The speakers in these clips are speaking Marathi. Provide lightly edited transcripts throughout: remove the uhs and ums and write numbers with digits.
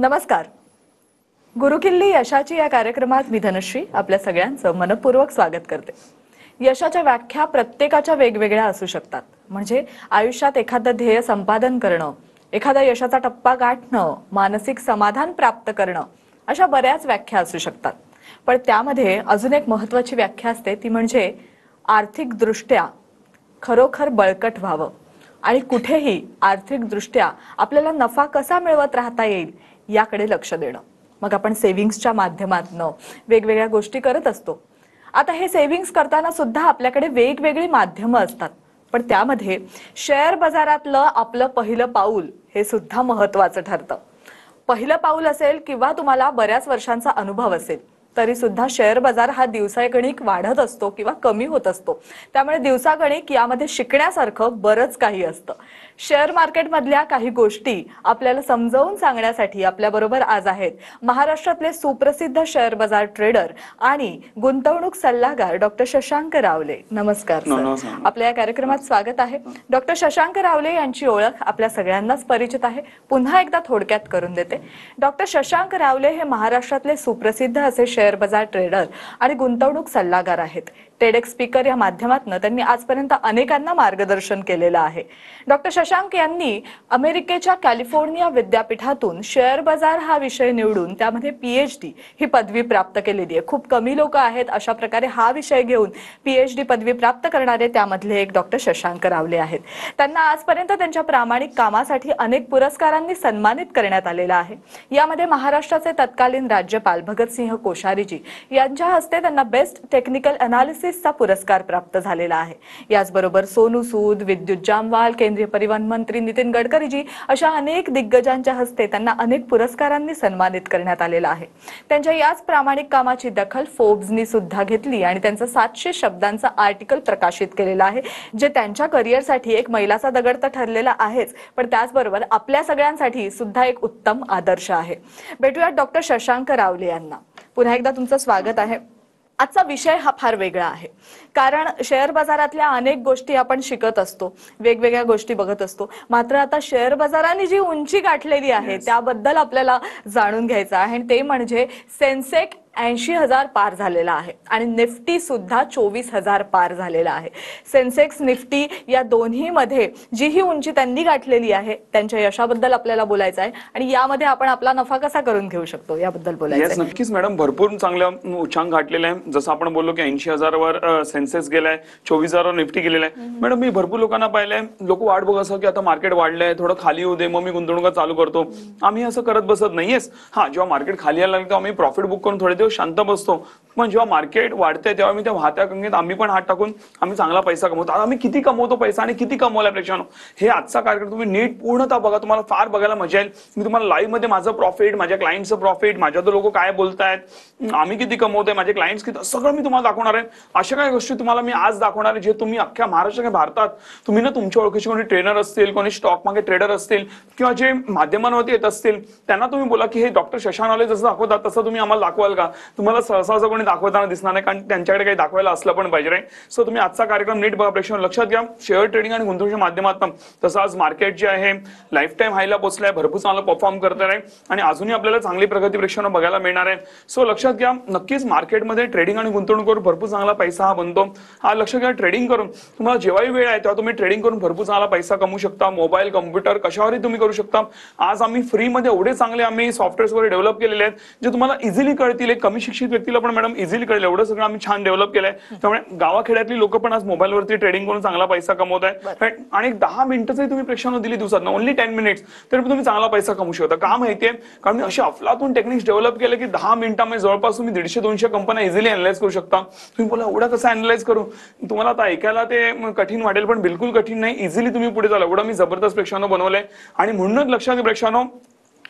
नमस्कार. गुरुकिल्ली यशाची या कार्यक्रमात मी धनश्री आपल्या सगळ्यांचं मनपूर्वक स्वागत करते. यशाच्या व्याख्या प्रत्येकाच्या वेगवेगळ्या असू शकतात. म्हणजे आयुष्यात एखादं ध्येय संपादन करणं, एखादा यशाचा टप्पा गाठणं, मानसिक समाधान प्राप्त करणं, अशा बऱ्याच व्याख्या असू शकतात. पण त्यामध्ये अजून एक महत्त्वाची व्याख्या असते, ती म्हणजे आर्थिकदृष्ट्या खरोखर बळकट व्हावं आणि कुठेही आर्थिकदृष्ट्या आपल्याला नफा कसा मिळवत राहता येईल याकडे लक्ष देणं. मग आपण सेव्हिंग्सच्या माध्यमातून वेगवेगळ्या गोष्टी करत असतो. आता हे सेव्हिंग्स करताना सुद्धा आपल्याकडे वेगवेगळी माध्यमं असतात. पण त्यामध्ये शेअर बाजारातलं आपलं पहिलं पाऊल हे सुद्धा महत्त्वाचं ठरतं. पहिलं पाऊल असेल किंवा तुम्हाला बऱ्याच वर्षांचा अनुभव असेल तरी सुद्धा शेअर बाजार हा दिवसागणिक वाढत असतो किंवा कमी होत असतो. त्यामुळे दिवसागणिक यामध्ये शिकण्यासारखं बरंच काही असतं. शेअर मार्केटमधल्या काही गोष्टी आपल्याला समजावून सांगण्यासाठी आपल्याबरोबर आज आहेत महाराष्ट्रातले सुप्रसिद्ध शेअर बाजार ट्रेडर आणि गुंतवणूक सल्लागार डॉक्टर शशांक रावले. नमस्कार सर, आपल्या या कार्यक्रमात स्वागत आहे. डॉक्टर शशांक रावले यांची ओळख आपल्या सगळ्यांनाच परिचित आहे. पुन्हा एकदा थोडक्यात करून देते. डॉक्टर शशांक रावले हे महाराष्ट्रातले सुप्रसिद्ध असे शेअर बाजार ट्रेडर आणि गुंतवणूक सल्लागार आहेत. टेडेक्स स्पीकर या माध्यमातून त्यांनी आजपर्यंत अनेकांना मार्गदर्शन केलेलं आहे. डॉक्टर शशांक यांनी अमेरिकेच्या कॅलिफोर्निया विद्यापीठातून शेअर बाजार हा विषय निवडून त्यामध्ये PhD ही पदवी प्राप्त केलेली आहे. खूप कमी लोक आहेत अशा प्रकारे हा विषय घेऊन PhD पदवी प्राप्त करणारे त्यामधले एक डॉक्टर शशांक रावले आहेत. त्यांना आजपर्यंत त्यांच्या प्रामाणिक कामासाठी अनेक पुरस्कारांनी सन्मानित करण्यात आलेलं आहे. यामध्ये महाराष्ट्राचे तत्कालीन राज्यपाल भगतसिंह कोश्यारीजी यांच्या हस्ते त्यांना बेस्ट टेक्निकल अनालिसिसचा पुरस्कार प्राप्त झालेला आहे. याचबरोबर सोनू सूद, विद्युत जामवाल, केंद्रीय परिवहन मंत्री नितीन गडकरीजी अशा अनेक दिग्गजांच्या हस्ते त्यांना अनेक पुरस्कारांनी सन्मानित करण्यात आलेला आहे. त्यांच्या याच प्रामाणिक कामाची दखल फोर्ब्सनी सुद्धा घेतली आणि त्यांचं 700 शब्दांचं आर्टिकल प्रकाशित केलेलं आहे, जे त्यांच्या करिअरसाठी एक मैलाचा दगड तर ठरलेला आहेच, पण त्याचबरोबर आपल्या सगळ्यांसाठी सुद्धा एक उत्तम आदर्श आहे. भेटूयात डॉक्टर शशांक रावले यांना. पुन्हा एकदा तुमचं स्वागत आहे. आजचा विषय हा फार वेगळा आहे, कारण शेअर बाजारातल्या अनेक गोष्टी आपण शिकत असतो, वेगवेगळ्या गोष्टी बघत असतो. मात्र आता शेअर बाजाराने जी उंची गाठलेली आहे त्याबद्दल आपल्याला जाणून घ्यायचं आहे. आणि ते म्हणजे सेन्सेक्स 80,000 पार झालेला आहे आणि निफ्टी सुद्धा 24,000 पार झालेला आहे. सेन्सेक्स निफ्टी या दोन्ही मध्ये जी ही उंची त्यांनी गाठलेली आहे त्यांच्या यशाबद्दल आपल्याला बोलायचं आहे आणि यामध्ये आपण आपला नफा कसा करून घेऊ शकतो याबद्दल बोलायचं आहे. नक्कीच मॅडम, भरपूर चांगल्या उच्चांक गाठलेले आहे. जसं आपण बोललो की 80,000 वर सेन्सेक्स गेलाय, 24,000 वर निफ्टी गेलेला आहे. मॅडम, मी भरपूर लोकांना पाहिलंय, लोक वाट बघत असं की आता मार्केट वाढलंय, थोडं खाली होऊ दे मग मी गुंतवणूक चालू करतो. आम्ही असं करत बसत नाहीयेस. हा, जेव्हा मार्केट खाली यायला लागतं आम्ही प्रॉफिट बुक करून थोडे शांत बसतो. पण जेव्हा मार्केट वाढते तेव्हा मी त्या वाहत्या गंगेत आम्ही पण हात टाकून आम्ही चांगला पैसा कमवतो. आता आम्ही किती कमवतो पैसा आणि किती कमवल्यापेक्षा हे आजचा कार्यक्रम तुम्ही नीट पूर्णतः बघा, तुम्हाला फार बघायला मजा येईल. मी तुम्हाला लाईव्ह मध्ये माझं प्रॉफिट, माझ्या क्लायंटचं प्रॉफिट, माझ्यावर लोक काय बोलतायत, आम्ही किती कमवतोय, माझे क्लायंट्स किती, सगळं मी तुम्हाला दाखवणार आहे. अशा काही गोष्टी तुम्हाला मी आज दाखवणार आहे जे तुम्ही अख्ख्या महाराष्ट्र भारतात तुम्ही ना तुमच्या ओळखीचे कोणी ट्रेनर असतील, कोणी स्टॉक मार्केट ट्रेडर असतील किंवा जे माध्यमांवरती येत असतील त्यांना तुम्ही बोला की हे डॉक्टर शशांक रावले जसं दाखवतात तसं तुम्ही आम्हाला दाखवाल का. तुम्हाला सहसा कोणी दाखवताना दिसणार नाही, कारण त्यांच्याकडे काही दाखवायला असलं पण पाहिजे. राईट. सो तुम्ही आजचा कार्यक्रम नीट बघा. प्रेक्षक लक्षात घ्या, शेअर ट्रेडिंग आणि गुंतवणुकीच्या माध्यमातून तसं आज मार्केट जे आहे लाईफ टाईम हायला पोहोचलाय, भरपूर चांगलं परफॉर्म करत आहे आणि अजूनही आपल्याला चांगली प्रगती प्रेक्षकांना बघायला मिळणार आहे. सो लक्षात घ्या, नक्कीच मार्केटमध्ये ट्रेडिंग आणि गुंतवणूक करून भरपूर चांगला पैसा हा बनतो. हा लक्षात घ्या, ट्रेडिंग करून तुम्हाला जेव्हाही वेळ आहे तेव्हा तुम्ही ट्रेडिंग करून भरपूर चांगला पैसा कमवू शकता. मोबाईल, कम्प्युटर कशावरही तुम्ही करू शकता. आज आम्ही फ्रीमध्ये एवढे चांगले आम्ही सॉफ्टवेअर्स वगैरे डेव्हलप केलेले आहेत जे तुम्हाला इझिली कळतील. एक कमी शिक्षित व्यक्तीला पण मॅडम इझिली कळेल एवढं सगळं आम्ही छान डेव्हलप केलंय. त्यामुळे गावाखेड्यातली लोक पण आज मोबाईलवरती ट्रेडिंग करून चांगला पैसा कमवत आहे. आणि 10 मिनिटं तुम्ही प्रेक्षकांना दिली दिवसात, ओनली 10 मिनिट्स, तरी तुम्ही चांगला पैसा कमवू शकता. का माहितीये, कारण मी असे अफलातून टेक्निक्स डेव्हलप केले की 10 मिनिटांमध्ये जवळपास तुम्ही 150-200 कंपन्या इझिली अॅनलाइज करू शकता. तुम्ही बोला एवढं कसं अॅनलाइज करू, तुम्हाला आता ऐकायला ते कठीण वाटेल पण बिलकुल कठीण नाही. इझिली तुम्ही पुढे चाला, एवढं मी जबरदस्त प्रेक्षकांना बनवलंय. आणि म्हणूनच लक्षात घ्या प्रेक्षकांनो,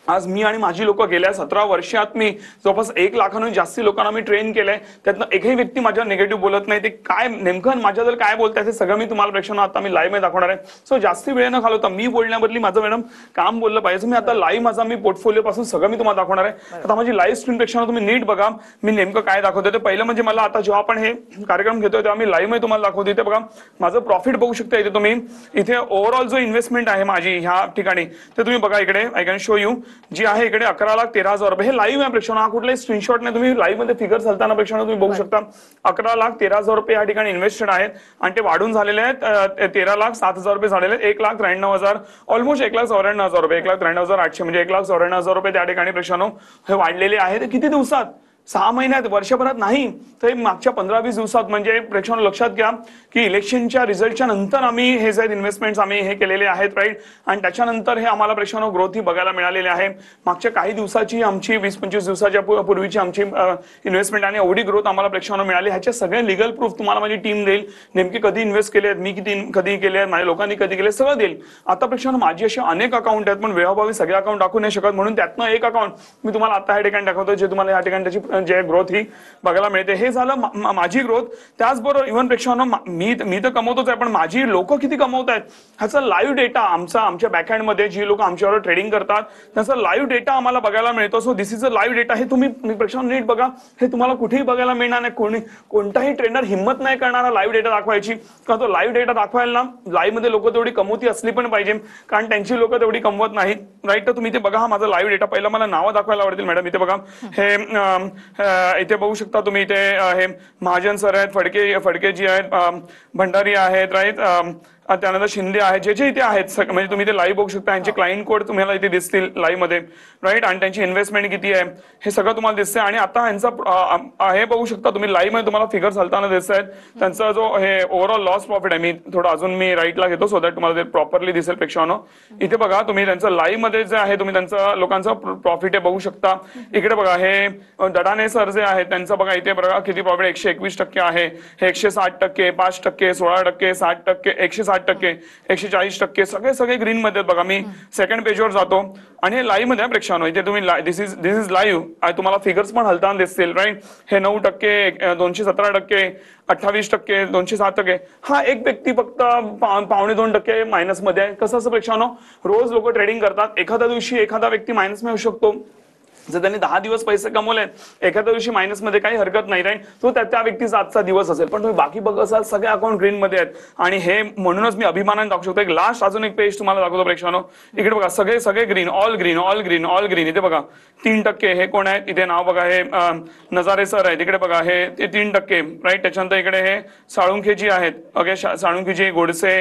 आज मी आणि माझी लोक गेल्या 17 वर्षात मी जवळपास 1 लाखांहून जास्ती लोकांना मी ट्रेन केलंय. त्यातनं एकही व्यक्ती माझ्या निगेटिव्ह बोलत नाही. ते काय नेमकं माझ्याबद्दल काय बोलताय ते सगळं मी तुम्हाला प्रेक्षकांना आता मी लाईव्ह मध्ये दाखवणार आहे. सो जास्ती वेळ न घालवता मी बोलण्याबद्दली माझं मॅडम काम बोललं पाहिजे. मी आता लाईव्ह माझा मी पोर्टफोलिओ पासून सगळं मी तुम्हाला दाखवणार आहे. आता माझी लाईव्ह स्क्रीन प्रेक्षकांना तुम्ही नीट बघा मी नेमकं काय दाखवतोय. ते पहिलं म्हणजे मला आता जेव्हा आपण हे कार्यक्रम घेतोय तेव्हा मी लाईव्ह मध्ये तुम्हाला दाखवतोय. इथे बघा माझं प्रॉफिट बघू शकता. इथे तुम्ही इथे ओव्हरऑल जो इन्व्हेस्टमेंट आहे माझी ह्या ठिकाणी ते तुम्ही बघा. इकडे आय कॅन शो यू. जी आहे इकडे 11,13,000 रुपये. हे लाईव्ह आहे प्रेक्षण, हा कुठलाही स्क्रीनशॉट नाही, तुम्ही लाईव्ह मध्ये फिगर्स हलताना प्रेक्षण तुम्ही बघू शकता. 11,13,000 रुपये या ठिकाणी इन्व्हेस्टेड आहेत आणि ते वाढून झालेले आहेत. 13,07,000 रुपये झालेले आहेत. 1,93,000 ऑलमोस्ट 1,94,000 रुपये, 1,93,800 म्हणजे 1,94,000 रुपये त्या ठिकाणी प्रेक्षण हे वाढलेले आहेत. किती दिवसात? 6 महिन्यात, वर्षभरात नाही, तर मागच्या 15-20 दिवसात. म्हणजे प्रेक्षण लक्षात घ्या की इलेक्शनच्या रिझल्टच्या नंतर आम्ही हे जे इन्व्हेस्टमेंट्स आम्ही हे केलेले आहेत, राईट, आणि त्याच्यानंतर हे आम्हाला प्रेक्षण ग्रोथ ही बघायला मिळालेली आहे. मागच्या काही दिवसाची आमची 20-25 दिवसाच्या पूर्वीची आमची इन्व्हेस्टमेंट आणि एवढी ग्रोथ आम्हाला प्रेक्षण मिळाली. ह्याचे सगळे लिगल प्रूफ तुम्हाला माझी टीम देईल, नेमकी कधी इन्व्हेस्ट केले आहेत, मी कधी केले आहेत, माझ्या लोकांनी कधी केले, सगळं देईल. आता प्रेक्षण माझी अशी अनेक अकाउंट आहेत, पण वेळोवेळी सगळे अकाउंट दाखवू नाही शकत, म्हणून त्यातनं एक अकाउंट मी तुम्हाला आता या ठिकाणी दाखवतो, जे तुम्हाला या ठिकाणी त्याची जे ग्रोथ ही बघायला मिळते. हे झालं माझी ग्रोथ. त्याचबरोबर इव्हन प्रेक्षकांनो मी तर कमवतोच आहे, पण माझी लोक किती कमवत आहेत ह्याचा लाईव्ह डेटा आमच्या बॅकहँड मध्ये जी लोक आमच्यावर ट्रेडिंग करतात त्याचा लाईव्ह डेटा आम्हाला बघायला मिळतो. So this is a live data. हे तुम्ही प्रेक्षकांनो नीट बघा, हे तुम्हाला कुठेही बघायला मिळणार नाही. कोणताही ट्रेडर हिंमत नाही करणारा लाईव्ह डेटा दाखवायची, कारण तो लाईव्ह डेटा दाखवायला ना लाईव्ह मध्ये लोक तेवढी कमवती असली पण पाहिजे, कारण त्यांची लोक तेवढी कमवत नाहीत, राईट. तर तुम्ही इथे बघा, हा माझा लाईव्ह डेटा. पहिला मला नावं दाखवायला आवडतील मॅडम. इथे बघा, हे इथे बघू शकता तुम्ही. इथे हे महाजन सर आहेत, फडके जी आहेत, भंडारी आहेत, राईट, त्यानंतर शिंदे आहेत, जे इथे आहेत. म्हणजे तुम्ही ते लाईव्ह बघू शकता. यांचे क्लायंट कोड तुम्हाला इथे दिसतील लाईव्ह मध्ये, राईट, आणि त्यांची इन्व्हेस्टमेंट किती आहे हे सगळं तुम्हाला दिसतंय. आणि आता यांचा हे बघू शकता तुम्ही लाईव्ह मध्ये, तुम्हाला फिगर चालताना दिसत आहेत. त्यांचा जो हे ओव्हरऑल लॉस प्रॉफिट आहे, मी थोडं अजून मी राईटला घेतो सो दॅट तुम्हाला ते प्रॉपरली दिसेल प्रेक्षकांनो. इथे बघा तुम्ही त्यांचं लाईव्ह मध्ये जे आहे, तुम्ही त्यांचं लोकांचं प्रॉफिट हे बघू शकता. इकडे बघा, हे दडाने सर जे आहेत त्यांचं बघा, इथे बघा किती प्रॉफिट 121% आहे. हे 160%, 5%, 16%, 60%, 160%, 140%, सगळे ग्रीन मध्ये बघा. मी सेकंड पेजवर जातो आणि हे लाईव्ह मध्ये प्रेक्षकांनो. इथे तुम्ही दिस इज लाईव्ह, तुम्हाला फिगर्स पण हलताना दिसतील, राईट. हे 9%, 217%, 28%, 207%. हा एक व्यक्ती फक्त 1.25% मायनस मध्ये आहे. कसं असं प्रेक्षकांनो, रोज लोक ट्रेडिंग करतात, एखाद्या दिवशी एखादा व्यक्ती मायनस मध्ये होऊ शकतो. जर त्यांनी 10 दिवस पैसे कमवले, एखाद्या दिवशी मायनस मध्ये काही हरकत नाही, राईट. तो त्या व्यक्तीचा आजचा दिवस असेल, पण तुम्ही बाकी बघ असाल सगळे अकाउंट ग्रीन मध्ये आहेत. आणि हे म्हणूनच मी अभिमानाने दाखवू शकतो. एक लास्ट अजून एक पेज तुम्हाला दाखवतो प्रेक्षकांनो. इकडे बघा, सगळे green, all green, all green, all green. इथे बघा 3%. हे कोण आहेत? इथे नाव बघा, हे नजारे सर आहेत. इकडे बघा, हे 3%, राईट. त्याच्यानंतर इकडे हे साळुंखेजी आहेत, ओके, साळुंखेजी, गोडसे,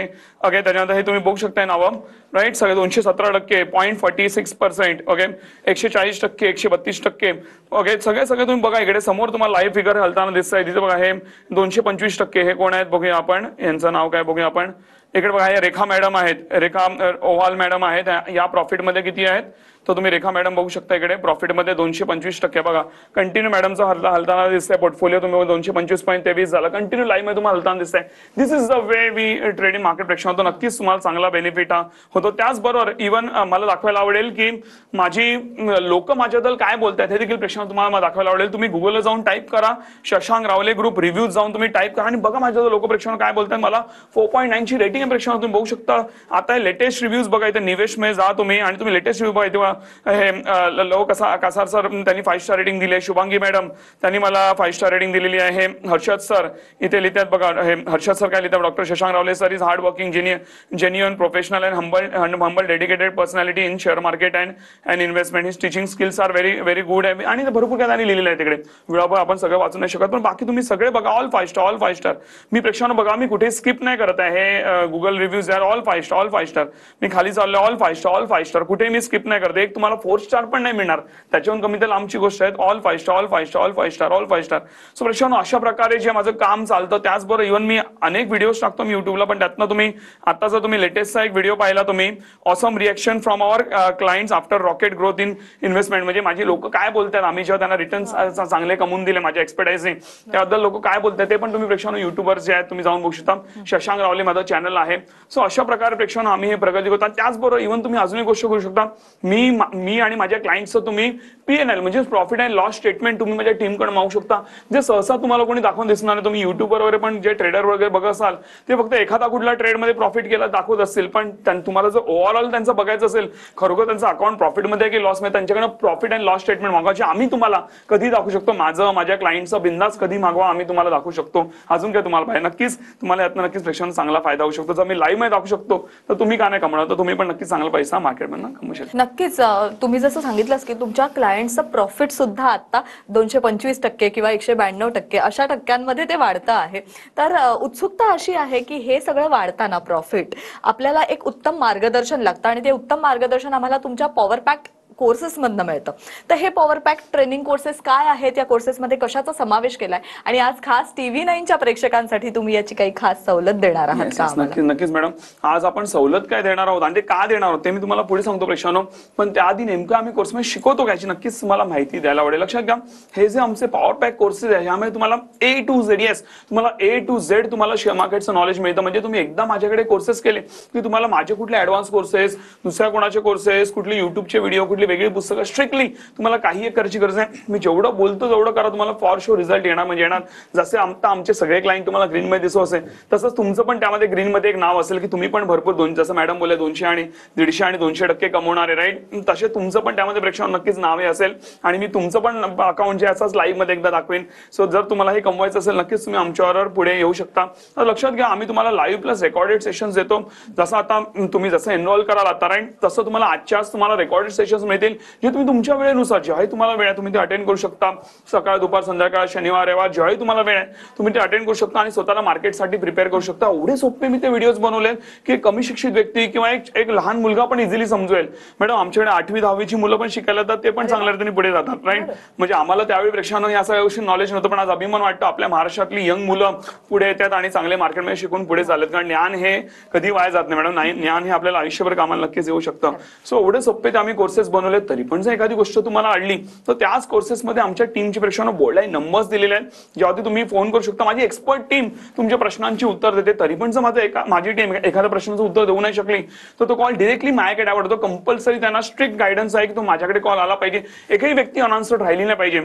ओके. त्याच्यानंतर हे तुम्ही बघू शकता नावं, राईट. सगळे 217%, 0.46%, ओके, 140%, 132%, ओके. सगळे तुम्ही बघा. इकडे समोर तुम्हाला लाईव्ह फिगर हलताना दिसत आहे. तिथे बघा, हे 225%. हे कोण आहेत बघूया आपण, यांचं नाव काय बघूया आपण. इकडे बघा, हे रेखा मॅडम आहेत, रेखा ओव्हाल मॅडम आहेत. या प्रॉफिटमध्ये किती आहेत तर तुम्ही रेखा मॅडम बघू शकता. इकडे प्रॉफिटमध्ये 225% बघा. कंटिन्यू मॅडमचा हलताना दिसतंय. पोर्टफोलिओ तुम्ही 225.23 झाला. कंटिन्यू लाईव्ह मध्ये तुम्हाला हलताना दिसतंय. This is the way we trade in market प्रेक्षण होतो. नक्कीच तुम्हाला चांगला बेनिफिट होतो. त्याचबरोबर इव्हन मला दाखवायला आवडेल की माझी लोक माझ्याबद्दल काय बोलतात हे देखील प्रेक्षण तुम्हाला दाखवायला आवडेल. तुम्ही गुगलला जाऊन टाईप करा शशांक रावले ग्रुप रिव्ह्यूज, जाऊन तुम्ही टाईप करा आणि बघा माझ्याबद्दल लोक प्रेक्षण काय बोलतात. मला 4.9 ची रेटिंग प्रेक्षण तुम्ही बघू शकता. आता लेटेस्ट रिव्ह्यूज बघा. इथे निवेश मध्ये जा तुम्ही आणि तुम्ही लेटेस्ट रिव्ह्यू बघा. तेव्हा हे लव कसार सर त्यांनी 5 स्टार रेटिंग दिली आहे. शुभांगी मॅडम त्यांनी मला 5 स्टार रेटिंग दिलेली आहे. हर्षद सर इथे लिहितात बघा. हे हर्षद सर काय लिहितात, doctor Shashank Rawale sir is hard working, genuine, professional and humble dedicated personality in share market and investment. His teaching skills are very good आहे. आणि भरपूर काय त्यांनी लिहिलेलं आहे तिकडे. वेळाभर आपण सगळं वाचू नाही शकत, पण बाकी तुम्ही सगळे बघा. All 5 star, all 5 star. मी प्रेक्षकांना बघा, मी कुठे स्किप नाही करत आहे. हे Google reviews are all 5 star, all 5 star. मी खाली चाललो ऑल 5 स्टार, ऑल 5 स्टार. कुठे मी स्किप नाही करते. एक तुम्हाला 4 स्टार पण नाही मिळणार, त्याच्याहून कमी तर लांबची गोष्ट आहे. All 5 star, all 5 star, all 5 star, all 5 star. So प्रेक्षकांनो, अशा प्रकारे जे माझं काम चालतं. त्याचबरोबर इव्हन मी अनेक व्हिडिओज टाकतो मी युट्यूबला, पण त्यातनं तुम्ही आता जर तुम्ही लेटेस्टचा एक व्हिडिओ पाहिला तुम्ही, awesome reaction from our clients after rocket growth in investment. म्हणजे माझी लोक काय बोलतात, आम्ही जेव्हा त्यांना रिटर्न्स चांगले कमवून दिले माझ्या एक्सपर्टाइजने, त्याबद्दल लोक काय बोलतात ते पण तुम्ही प्रेक्षकांनो युट्यूबर जे आहेत तुम्ही जाऊन बघू शकता. शशांक रावले माझं चॅनल आहे. सो अशा प्रकारे प्रेक्षकांनो आम्ही हे प्रगती करतो. त्याचबरोबर इव्हन तुम्ही अजून एक गोष्ट करू शकता. मी आणि माझ्या क्लायंट्सचं तुम्ही P&L म्हणजे प्रॉफिट अँड लॉस स्टेटमेंट तुम्ही माझ्या टीमकडे मागू शकता. जे सहसा तुम्हाला कोणी दाखवून दिसणार नाही. तुम्ही युट्यूबवर वगैरे पण जे ट्रेडर वगैरे बघत असाल ते फक्त एखादा कुठला ट्रेड मध्ये प्रॉफिट केला दाखवत असतील, पण तुम्हाला जर ओव्हरऑल त्यांचं बघायचं असेल, खरोखर त्यांचं अकाउंट प्रॉफिट मध्ये की लॉस मध्ये, त्यांच्याकडे प्रॉफिट अँड लॉस स्टेटमेंट मागवायचे आम्ही तुम्हाला कधी दाखवू शकतो. माझ्या क्लायंटचं बिंदास कधी मागवा, आम्ही तुम्हाला दाखवू शकतो. अजून काय तुम्हाला पाहिजे, नक्कीच तुम्हाला यातनं नक्कीच प्रेक्षकांना चांगला फायदा होऊ शकतो. जर मी लाईव्ह मध्ये दाखवू शकतो तर तुम्ही का नाही कमवणार, तर तुम्ही पण नक्कीच चांगला पैसा मार्केटमधून कमवू शकता. नक्कीच तुम्ही जसं सांगितलंस की तुमच्या क्लायंटचं प्रॉफिट सुद्धा आता 225% किंवा 192% अशा टक्क्यांमध्ये ते वाढतं आहे. तर उत्सुकता अशी आहे की हे सगळं वाढताना प्रॉफिट आपल्याला एक उत्तम मार्गदर्शन लागतं आणि ते उत्तम मार्गदर्शन आम्हाला तुमच्या पॉवर पॅक कोर्सेस मधनं मिळतं. तर हे पॉवर पॅक ट्रेनिंग कोर्सेस काय आहेत, या कोर्सेसमध्ये कशाचा समावेश केलाय आणि आज खास TV9च्या प्रेक्षकांसाठी तुम्ही याची काही खास सवलत देणार आहात का? नक्कीच नक्कीच मॅडम, आज आपण सवलत काय देणार आहोत आणि ते का देणार आहोत ते मी तुम्हाला पुढे सांगतो प्रेक्षकांनो. पण त्याआधी नेमकं आम्ही कोर्समध्ये शिकवतो याची नक्कीच तुम्हाला माहिती द्यायला आवडेल. लक्षात घ्या, हे जे आमचे पॉवर पॅक कोर्सेस आहे यामध्ये तुम्हाला A to Z, येस तुम्हाला A to Z तुम्हाला शेअर मार्केटचं नॉलेज मिळतं. म्हणजे तुम्ही एकदा माझ्याकडे कोर्सेस केले की तुम्हाला माझे कुठले ऍडव्हान्स कोर्सेस, दुसऱ्या कोणाचे कोर्सेस, कुठली युट्यूबचे व्हिडिओ, कुठली वेगळी पुस्तकं, स्ट्रिक्टली तुम्हाला काही एक करायची गरज नाही. मी जेवढं बोलतो तेवढं करा, तुम्हाला फॉर शुअर रिझल्ट येणार. म्हणजे येणार. जसे आता आमचे सगळे क्लायंट तुम्हाला ग्रीन मध्ये दिसत असेल तसंच तुमचं पण त्यामध्ये ग्रीन मध्ये एक नाव असेल की तुम्ही पण भरपूर जसं मॅडम बोलले 200 आणि 150 आणि 200% कमवणारे, राईट. तसे तुमचं पण त्यामध्ये प्रेक्षक नक्कीच नावे असेल आणि मी तुमचं पण अकाउंट जे असाच लाईव्ह मध्ये एकदा दाखवेन. सो जर तुम्हाला हे कमवायचं असेल नक्कीच तुम्ही आमच्यावर पुढे येऊ शकता. तर लक्षात घ्या, आम्ही तुम्हाला लाईव्ह प्लस रेकॉर्डेड सेशन्स देतो. जसं आता तुम्ही जसं एनरोल कराल आता, राईट, तसं तुम्हाला आजच्याच तुम्हाला रेकॉर्डेड सेशन्स मिळतील जे तुम्ही तुमच्या वेळेनुसार जेव्हाही तुम्हाला वेळ आहे तुम्ही ते अटेंड करू शकता. सकाळ, दुपार, संध्याकाळ, शनिवार, रविवार जेव्हाही तुम्हाला वेळ आहे तुम्ही ते अटेंड करू शकता आणि स्वतःला मार्केटसाठी प्रिपेअर करू शकता. एवढे सोपे मी ते व्हिडिओज बनवले की कमी शिक्षित व्यक्ती किंवा एक लहान मुलगा पण इझिली समजेल. मॅडम, आमच्याकडे 8वी 10वीची मुलं पण शिकायला येतात, ते पण चांगल्या रीतीने पुढे जातात, राईट. म्हणजे आम्हाला त्यावेळी प्रेक्षकांना या सगळ्या गोष्टी नॉलेज नव्हतं, पण आज अभिमान वाटतो आपल्या महाराष्ट्रातली यंग मुलं पुढे येतात आणि चांगले मार्केटमध्ये शिकून पुढे चालत. कारण ज्ञान हे कधी वाया जात नाही मॅडम. ज्ञान हे आपल्याला आयुष्यभर कामाला नक्कीच येऊ शकतं. सो एवढे सोपे ते आम्ही कोर्सेस बनवले. तरी पण जर एखादी गोष्ट तुम्हाला अडली तर त्याच कोर्सेसमध्ये आमच्या टीमची प्रेक्षकांना बोर्डलाईन नंबर्स दिलेले आहेत, ज्यावरती तुम्ही फोन करू शकता. माझी एक्सपर्ट टीम तुमच्या प्रश्नांची उत्तर देते. तरी पण जर माझी टीम एखाद्या प्रश्नाचं उत्तर देऊ नाही शकली तर तो कॉल डिरेक्टली माझ्याकडे आवडतो. कंपल्सरी त्यांना स्ट्रिक्ट गायडन्स आहे की तो माझ्याकडे कॉल आला पाहिजे. एकही व्यक्ती अनआन्सर्ड राहिली नाही पाहिजे.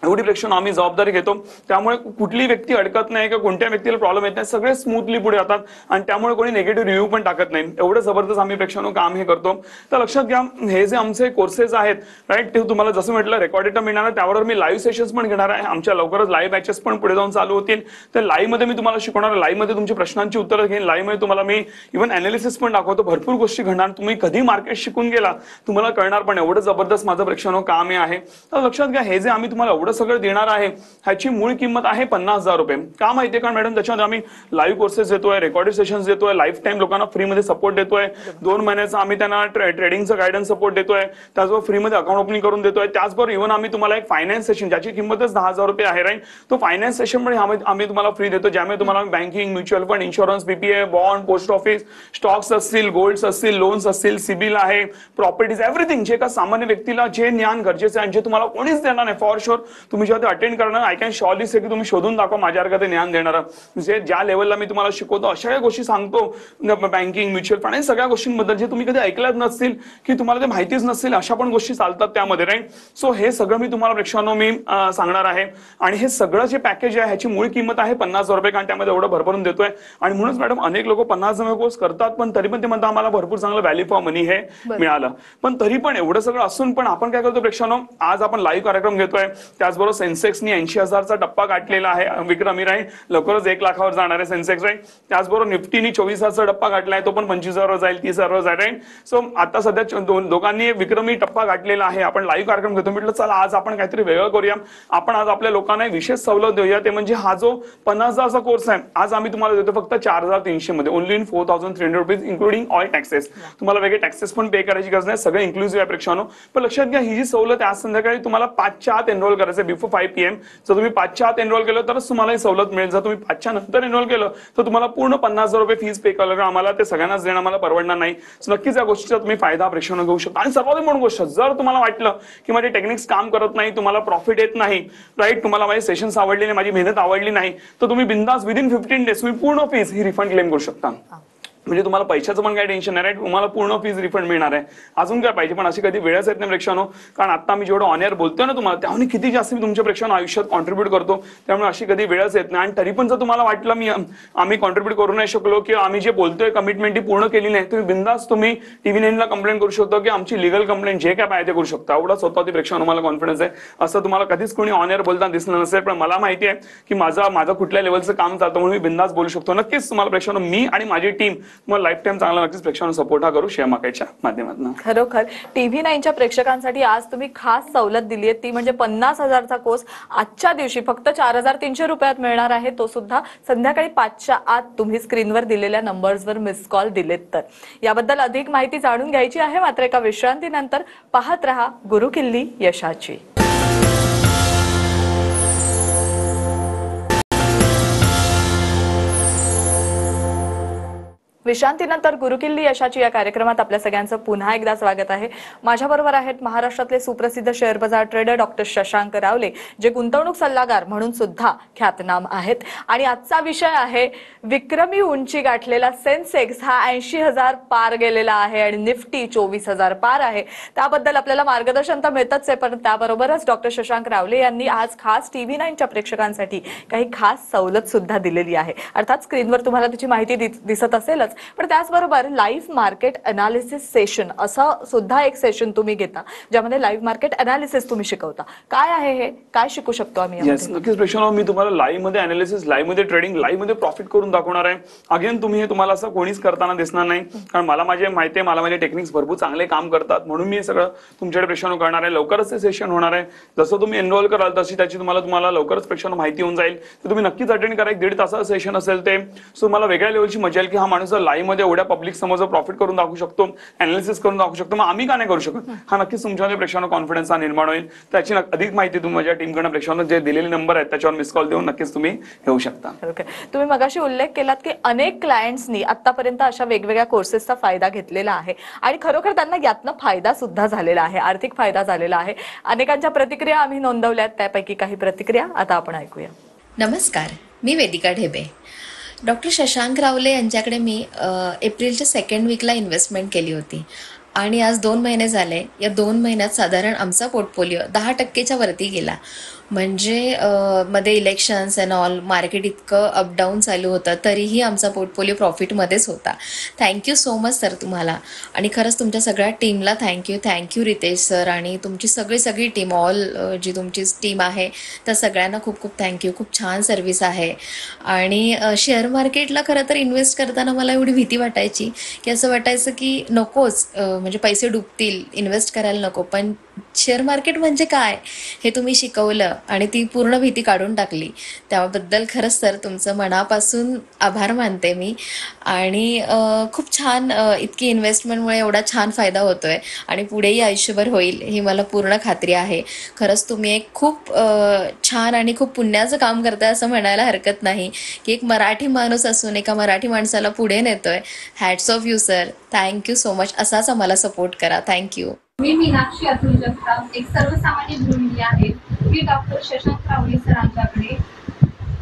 एवढी प्रेक्षण आम्ही जबाबदारी घेतो. त्यामुळे कुठली व्यक्ती अडकत नाही किंवा कोणत्या व्यक्तीला प्रॉब्लेम येत नाही, सगळे स्मूथली पुढे जातात आणि त्यामुळे कोणी निगेटिव्ह रिव्ह्यू पण टाकत नाही. एवढं जबरदस्त आम्ही प्रेक्षण काम हे करतो. तर लक्षात घ्या, हे जे आमचे कोर्सेस आहेत, राईट, ते तुम्हाला जसं म्हटलं रेकॉर्डेड मिळणार आहे. त्यावर मी लाईव्ह सेशन्स पण घेणार आहे. आमच्या लवकरच लाईव्ह बॅचेस पण पुढे जाऊन चालू होतील. तर लाईव्ह मध्ये मी तुम्हाला शिकवणार, लाईव्ह मध्ये तुमची प्रश्नांची उत्तरं घेईन. लाईव्ह मध्ये तुम्हाला मी इव्हन अनालिसिस पण दाखवतो. भरपूर गोष्टी घडणार. तुम्ही कधी मार्केट शिकून गेला तुम्हाला कळणार पण. एवढं जबरदस्त माझं प्रेक्षण काम आहे. तर लक्षात घ्या, हे जे आम्ही तुम्हाला एवढं सगळं देणार आहे ह्याची मूळ किंमत आहे 50,000 रुपये. का माहितीये का मॅडम? त्याच्यामध्ये आम्ही लाईव्ह कोर्सेस देतोय, रेकॉर्डेड सेशन्स देतोय, लाईफ टाइम लोकांना फ्रीमध्ये सपोर्ट देतोय. 2 महिन्याचा आम्ही त्यांना ट्रेडिंगचं गायडन्स सपोर्ट देतोय. त्याचबरोबर फ्रीमध्ये अकाउंट ओपनिंग करून देतोय. त्याचबरोबर इव्हन आम्ही तुम्हाला एक फायनान्स सेशन ज्याची किंमतच 10,000 रुपये आहे, राईट, तो फायनान्स सेशन पण आम्ही तुम्हाला फ्री देतो. ज्यामध्ये तुम्हाला banking, mutual fund, insurance, BPA, bond, post office, stocks असतील, गोल्ड्स असतील, लोन्स असतील, सिबिल आहे, प्रॉपर्टीज, एव्हरीथिंग जे का सामान्य व्यक्तीला जे ज्ञान गरजेचं आहे जे तुम्हाला कोणीच देणार नाही. फॉर शुअर तुम्ही जेव्हा ते अटेंड करणार, आय कॅन शॉर्टली से की तुम्ही शोधून दाखवा माझ्यासारखं ते ज्ञान देणारं. म्हणजे ज्या लेवलला मी तुम्हाला शिकवतो अशा काही गोष्टी सांगतो, बँकिंग, म्युच्युअल फंड आणि सगळ्या गोष्टींबद्दल जे तुम्ही कधी ऐकल्याच नसतील की तुम्हाला ते माहितीच नसतील, अशा पण गोष्टी चालतात त्यामध्ये, राईट. सो हे सगळं मी तुम्हाला प्रेक्षकांनो मी सांगणार आहे. आणि हे सगळं जे पॅकेज आहे ह्याची मूळ किंमत आहे 50,000 रुपये. कारण त्यामध्ये एवढं भरभरून देतोय. आणि म्हणूनच मॅडम अनेक लोक 50,000 कोर्स करतात पण तरी पण ते म्हणतात आम्हाला भरपूर चांगलं व्हॅल्यू फॉर मनी हे मिळालं. पण तरी पण एवढं सगळं असून पण आपण काय करतो प्रेक्षकांनो, आज आपण लाईव्ह कार्यक्रम घेतोय. त्याचबरोबर सेन्सेक्सनी 80,000चा टप्पा गाठलेला आहे विक्रमी, राईट. लवकरच 1 लाखावर जाणार आहे सेन्सेक्स, राईट. त्याचबरोबर निफ्टीनी 24,000चा टप्पा गाठलाय, तो पण 25,000वर जाईल, 30,000वर जाईल, राईट. सो आता सध्या दोघांनी विक्रमी टप्पा गाठलेला आहे. आपण लाईव्ह कार्यक्रम घेतो. म्हटलं चला आज आपण काहीतरी वेगळं करूया. आपण आज आपल्या लोकांना विशेष सवलत देऊया. ते म्हणजे हा जो 50,000चा कोर्स आहे आज आम्ही तुम्हाला देतो फक्त 4,300 मध्ये, only in 4,300 rupees including all taxes. तुम्हाला वेगळे टॅक्सेस पण पे करायची गरज नाही, सगळं इन्क्लुसिव्ह आहे प्रेक्षकांनो. पण लक्षात घ्या, ही जी सवलत आज संध्याकाळी तुम्हाला 5च्या आत एनरोल करायचं, बिफोर 5 PM. जर तुम्ही 5च्या आत एनरोल केलं तरच तुम्हाला ही सवलत मिळेल. जर तुम्ही 5च्या नंतर एनरोल केलं तर तुम्हाला पूर्ण 50,000 रुपये फीस पे करायला लागेल. आम्हाला ते सगळ्यांनाच देणं आम्हाला परवडणार नाही. नक्कीच या गोष्टीचा तुम्ही फायदा प्रेक्षकांनो घेऊ शकता. आणि सर्वात मोठी गोष्ट, जर तुम्हाला वाटलं की माझे टेक्निक्स काम करत नाही, तुम्हाला प्रॉफिट येत नाही, राईट, तुम्हाला माझे सेशन्स आवडले नाही, माझी मेहनत आवडली नाही, तर तुम्ही बिंदास विदिन 15 डेज तुम्ही पूर्ण फीस ही रिफंड क्लेम करू शकता. म्हणजे तुम्हाला पैशाचं पण काही टेन्शन नाही, राईट. तुम्हाला पूर्ण फीस रिफंड मिळणार आहे. अजून काय पाहिजे? पण अशी कधी वेळच येत नाही प्रेक्षकांनो. कारण आता मी जेवढं ऑन एअर बोलतोय ना तुम्हाला, त्याहून किती जास्त मी तुमच्या प्रेक्षकांना आयुष्यात कॉन्ट्रीब्यूट करतो. त्यामुळे अशी कधी वेळच येत नाही. आणि तरी पण जर तुम्हाला वाटलं आम्ही कॉन्ट्रीब्यूट करू नाही शकलो किंवा आम्ही जे बोलतोय कमिटमेंट ही पूर्ण केली नाही, तुम्ही बिंदास तुम्ही TV9ला कंप्लेंट करू शकतो की आमची लिगल कंप्लेंट जे काय पाहिजे ते करू शकता. एवढा स्वतः प्रेक्षकांना मला कॉन्फिडन्स आहे. असं तुम्हाला कधीच कोणी ऑन एअर बोलताना दिसलं नसेल. पण मला माहिती आहे की माझं कुठल्या लेवलचं काम चालतं म्हणून मी बिंदास बोलू शकतो. नक्कीच तुम्हाला प्रेक्षकांना मी आणि माझी टीम मग लाईफ टाईम चांगला नक्कीच प्रेक्षकांना सपोर्ट हा करू शेअर मार्केटच्या माध्यमातून. खरोखर TV 9च्या प्रेक्षकांसाठी आज तुम्ही खास सवलत दिली आहे, ती म्हणजे 50,000चा कोर्स आजच्या दिवशी फक्त 4,300 रुपयात मिळणार आहे. तो सुद्धा संध्याकाळी 5च्या आत तुम्ही स्क्रीनवर दिलेल्या नंबर्सवर मिस कॉल दिलेत तर. याबद्दल अधिक माहिती जाणून घ्यायची आहे, मात्र एका विश्रांतीनंतर. पाहत रहा गुरुकिल्ली यशाची. विश्रांतीनंतर गुरुकिल्ली यशाची या कार्यक्रमात आपल्या सगळ्यांचं पुन्हा एकदा स्वागत आहे. माझ्याबरोबर आहेत महाराष्ट्रातले सुप्रसिद्ध शेअर बाजार ट्रेडर डॉक्टर शशांक रावले, जे गुंतवणूक सल्लागार म्हणून सुद्धा ख्यातनाम आहेत. आणि आजचा विषय आहे विक्रमी उंची गाठलेला सेन्सेक्स हा 80,000 पार गेलेला आहे आणि निफ्टी 24,000 पार आहे. त्याबद्दल आपल्याला मार्गदर्शन तर मिळतच आहे, पण त्याबरोबरच डॉक्टर शशांक रावले यांनी आज खास TV 9च्या प्रेक्षकांसाठी काही खास सवलत सुद्धा दिलेली आहे. अर्थात स्क्रीनवर तुम्हाला त्याची माहिती दिसत असेलच, पण त्याचबरोबर लाईव्ह मार्केट अनालिसिस सेशन असं सुद्धा एक सेशन तुम्ही घेता, ज्यामध्ये लाईव्ह मार्केट अनालिसिस तुम्ही शिकवता. काय आहे हे, काय शिकू शकतो आम्ही? नक्कीच प्रेक्षकांनो, मी तुम्हाला लाईव्ह मध्ये अनालिसिस, लाईव्ह मध्ये ट्रेडिंग, लाईव्ह मध्ये प्रॉफिट करून दाखवणार आहे. अगेन तुम्ही हे तुम्हाला असं कोणीच करताना दिसणार नाही, कारण मला माझे माहिती आहे, मला माझे टेक्निक्स भरपूर चांगले काम करतात, म्हणून मी हे सगळं तुमच्याकडे प्रेक्षकांनो करणार आहे. लवकरच हे सेशन होणार आहे. जसं तुम्ही एनरोल कराल तशी त्याची तुम्हाला लवकरच प्रेक्षकांनो माहिती होऊन जाईल. तर तुम्ही नक्कीच अटेंड करा. 1.5 तासाचं सेशन असेल ते. सो मला वेगळ्या लेवलची मजा येईल की हा माणूस लाईव्ह मध्ये एवढ्या पब्लिक समोर प्रॉफिट करून दाखवू शकतो, अनालिसिस करून दाखवू शकतो, मग आम्ही का नाही करू शकत? हा नक्कीच तुमच्यामध्ये प्रेक्षकांनो कॉन्फिडन्स हा निर्माण होईल. त्याची अधिक माहिती तुम्ही माझ्या टीमकडून प्रेक्षकांनो जे दिलेले नंबर आहेत त्याच्यावर मिस कॉल देऊन नक्कीच तुम्ही घेऊ शकता. तुम्ही मगाशी उल्लेख केलात की अनेक क्लायंट्सनी आतापर्यंत अशा वेगवेगळ्या कोर्सेसचा फायदा घेतलेला आहे आणि खरोखर त्यांना यातनं फायदा सुद्धा झालेला आहे, आर्थिक फायदा झालेला आहे. अनेकांच्या प्रतिक्रिया आम्ही नोंदवल्यात, त्यापैकी काही प्रतिक्रिया आता आपण ऐकूया. नमस्कार, मी वेदिका ढेबे. डॉक्टर शशांक रावले यांच्याकडे मी एप्रिलच्या 2nd वीकला इन्व्हेस्टमेंट केली होती आणि आज 2 महिने झाले. या 2 महिन्यात साधारण आमचा पोर्टफोलिओ 10%च्या वरती गेला. म्हणजे मध्ये इलेक्शन्स अँड ऑल मार्केट इतकं अपडाऊन चालू होतं, तरीही आमचा पोर्टफोलिओ प्रॉफिटमध्येच होता. थँक्यू सो मच सर तुम्हाला. आणि खरंच तुमच्या सगळ्या टीमला थँक्यू रितेश सर आणि तुमची सगळी टीम, ऑल जी तुमची टीम आहे त्या सगळ्यांना खूप थँक्यू. खूप छान सर्व्हिस आहे. आणि शेअर मार्केटला खरं तर इन्व्हेस्ट करताना मला एवढी भीती वाटायची की असं वाटायचं की नकोच, म्हणजे पैसे डुबतील, इन्व्हेस्ट करायला नको. पण शेअर मार्केट म्हणजे काय हे तुम्ही शिकवलं आणि ती पूर्ण भीती काढून टाकली. त्याबद्दल खरंच सर तुमचं मनापासून आभार मानते मी. आणि खूप छान, इतकी इन्व्हेस्टमेंटमुळे एवढा छान फायदा होतोय आणि पुढेही आयुष्यभर होईल ही मला पूर्ण खात्री आहे. खरंच तुम्ही एक खूप छान आणि खूप पुण्याचं काम करताय असं म्हणायला हरकत नाही की एक मराठी माणूस असून एका मराठी माणसाला पुढे नेतोय. Hats off you sir. Thank you so much. असाच आम्हाला सपोर्ट करा. थँक्यू. मी मीनाक्षी अतुल जगताप, एक सर्वसामान्य गृहिणी आहे. मी डॉक्टर शशांक रावले सरांच्याकडे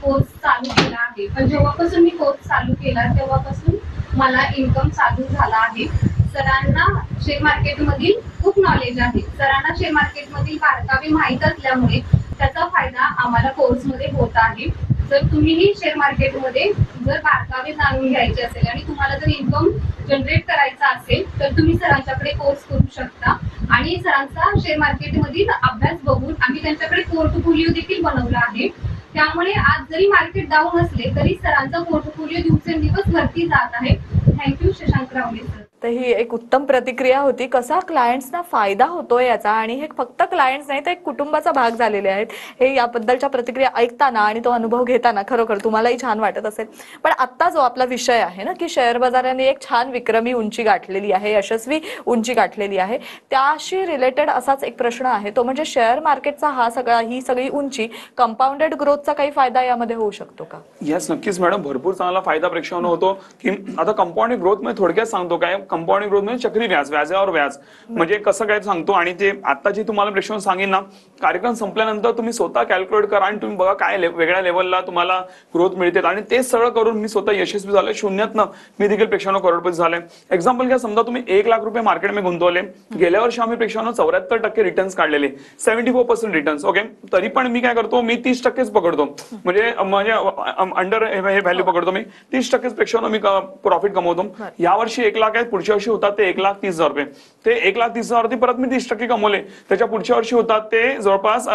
कोर्स चालू केला आहे. पण जेव्हापासून मी कोर्स चालू केला तेव्हापासून मला इन्कम चालू झाला आहे. सरांना शेअर मार्केटमधील खूप नॉलेज आहे. सरांना शेअर मार्केटमधील बारकावे माहीत असल्यामुळे त्याचा फायदा आम्हाला कोर्समध्ये होत आहे. जर तुम्हीही शेअर मार्केटमध्ये जर बारकावे जाणून घ्यायचे असेल आणि तुम्हाला जर इन्कम जनरेट करायचा असेल तर तुम्ही सरांच्याकडे कोर्स करू शकता. आणि सरांचा शेअर मार्केटमधील अभ्यास बघून आम्ही त्यांच्याकडे पोर्टफोलिओ देखील बनवला आहे. त्यामुळे आज जरी मार्केट डाऊन असले तरी सरांचा पोर्टफोलिओ दिवसेंदिवस वरती जात आहे. Thank you Shashank Rawale sir. तर ही एक उत्तम प्रतिक्रिया होती. कसा क्लायंट्सना फायदा होतोय याचा, आणि हे फक्त क्लायंट्स नाही तर एक कुटुंबाचा भाग झालेले आहेत. हे याबद्दलच्या प्रतिक्रिया ऐकताना आणि तो अनुभव घेताना खरोखर तुम्हालाही छान वाटत असेल. पण आता जो आपला विषय आहे ना, की शेअर बाजाराने एक छान विक्रमी उंची गाठलेली आहे, यशस्वी उंची गाठलेली आहे, त्याशी रिलेटेड असाच एक प्रश्न आहे. तो म्हणजे शेअर मार्केटचा ही सगळी उंची कंपाऊंडेड ग्रोथचा काही फायदा यामध्ये होऊ शकतो का? येस, नक्कीच मॅडम. भरपूर चांगला फायदा प्रेक्षकांना होतो. की आता कंपाऊंडेड ग्रोथ मध्ये थोडक्यात सांगतो काय, कंपाऊंडिंग ग्रोथ म्हणजे चक्री व्याज, व्याजावर व्याज म्हणजे कसं काय सांगतो. आणि ते आता जे तुम्हाला प्रेक्षकांना सांगेन ना, कार्यक्रम संपल्यानंतर तुम्ही स्वतः कॅल्क्युलेट करा आणि तुम्ही बघा काय वेगळ्या लेवलला तुम्हाला ग्रोथ मिळते. आणि तेच सगळं करून मी स्वतः यशस्वी झालोय. शून्यातनं मी देखील प्रेक्षकांना करोडपती झाले. एक्झाम्पल घ्या, समजा तुम्ही 1 लाख रुपये मार्केटमध्ये गुंतवले. गेल्या वर्षी आम्ही प्रेक्षकांना 74% रिटर्न्स काढलेले, 74% रिटर्न्स. ओके, तरी पण मी काय करतो, मी 30%च पकडतो. म्हणजे अंडर हे व्हॅल्यू पकडतो. मी 30% प्रेक्षकांना मी प्रॉफिट कमवतो. यावर्षी 1 लाख आहे, पुढच्या वर्षी होतात ते 1,30,000 रुपये. ते 1,30,000 वरती परत मी 30% कमवले. त्याच्या पुढच्या वर्षी होतात ते जवळपास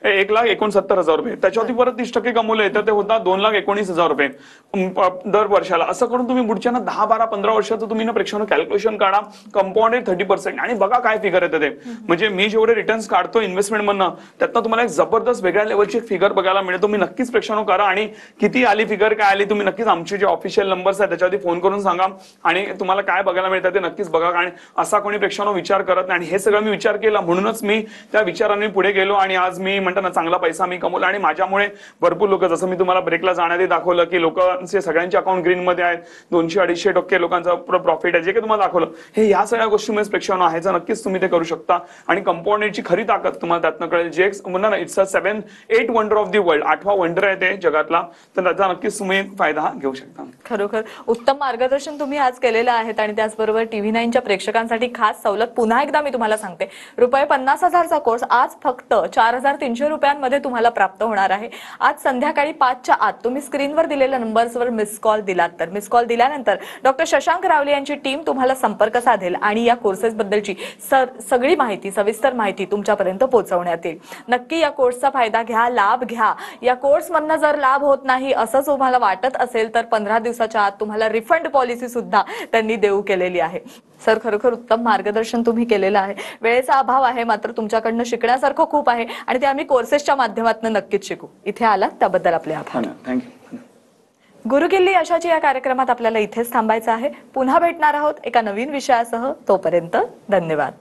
1,69,000 रुपये. त्याच्यावरती परत 30% कमवले तर ते होतात 2,19,000 रुपये दर वर्षाला. असं करून तुम्ही पुढच्या 10, 12, 15 वर्षाचं तुम्ही प्रेक्षानं कॅल्क्युलेशन काढा. कंपाऊंडेड 30% आणि बघा काय फिगर येते ते. म्हणजे मी जेवढे रिटर्न्स काढतो इन्व्हेस्टमेंट मधनं त्यातनं तुम्हाला एक जबरदस्त वेगळ्या लेवलची फिगर बघायला मिळेल. तुम्ही नक्कीच प्रेक्षानं करा आणि किती आली फिगर काय आली तुम्ही नक्कीच आमचे जे ऑफिशियल नंबर्स आहेत त्याच्यावरती फोन करून सांगा आणि तुम्हाला काय बघायला मिळतं ते नक्कीच बघा. आणि असा कोणी प्रेक्षानं विचार करत नाही आणि हे सगळं मी विचार केला म्हणूनच मी त्या विचारांनी पुढे गेलो आणि आज मी म्हणतो ना चांगला पैसा मी कमवला. आणि माझ्यामुळे भरपूर लोक, जसं मी तुम्हाला ब्रेकला जाण्याआधी दाखवलं की लोकांचे सगळ्यांचे अकाउंट ग्रीन मध्ये आहेत, 200-250% लोकांचा प्रॉफिट आहे, जे काही तुम्हाला दाखवलं हे या सगळ्या गोष्टीमुळे प्रेक्षानं आहे. नक्कीच तुम्ही ते करू शकता आणि कंपाऊंडेडची खरी ताकद तुम्हाला त्यातनं कळेल. जे म्हणा ना it's a 7-8 wonder of the world, 8वा वंडर आहे ते जगातला. तर त्याचा नक्कीच तुम्ही फायदा घेऊ शकता. खरोखर उत्तम मार्गदर्शन तुम्ही आज केलेलं आहेत आणि त्याचबरोबर TV9च्या प्रेक्षकांसाठी खास सवलत पुन्हा एकदा मी तुम्हाला सांगते. ₹50,000चा कोर्स आज फक्त 4,300 रुपयांमध्ये तुम्हाला प्राप्त होणार आहे. आज संध्याकाळी 5च्या आत तुम्ही स्क्रीनवर दिलेल्या नंबर्सवर मिस कॉल दिलात तर मिस कॉल दिल्यानंतर डॉक्टर शशांक रावले यांची टीम तुम्हाला संपर्क साधेल आणि या कोर्सेस बद्दलची सगळी माहिती, सविस्तर माहिती तुमच्यापर्यंत पोहोचवण्यात येईल. नक्की या कोर्सचा फायदा घ्या, लाभ घ्या. या कोर्समधनं जर लाभ होत नाही असं तुम्हाला वाटत असेल तर 15 दिवसाच्या आत तुम्हाला रिफंड पॉलिसी सुद्धा त्यांनी देऊ केलेली आहे. सर, खरोखर उत्तम मार्गदर्शन तुम्ही केलेलं आहे. वेळेचा अभाव आहे मात्र तुमच्याकडनं शिकण्यासारखं खूप आहे आणि ते आम्ही कोर्सेसच्या माध्यमातून नक्कीच शिकू. इथे आलात त्याबद्दल आपले आभार. थँक्यू. गुरुकिल्ली यशाची या कार्यक्रमात आपल्याला इथेच थांबायचं आहे. पुन्हा भेटणार आहोत एका नवीन विषयासह. तोपर्यंत धन्यवाद.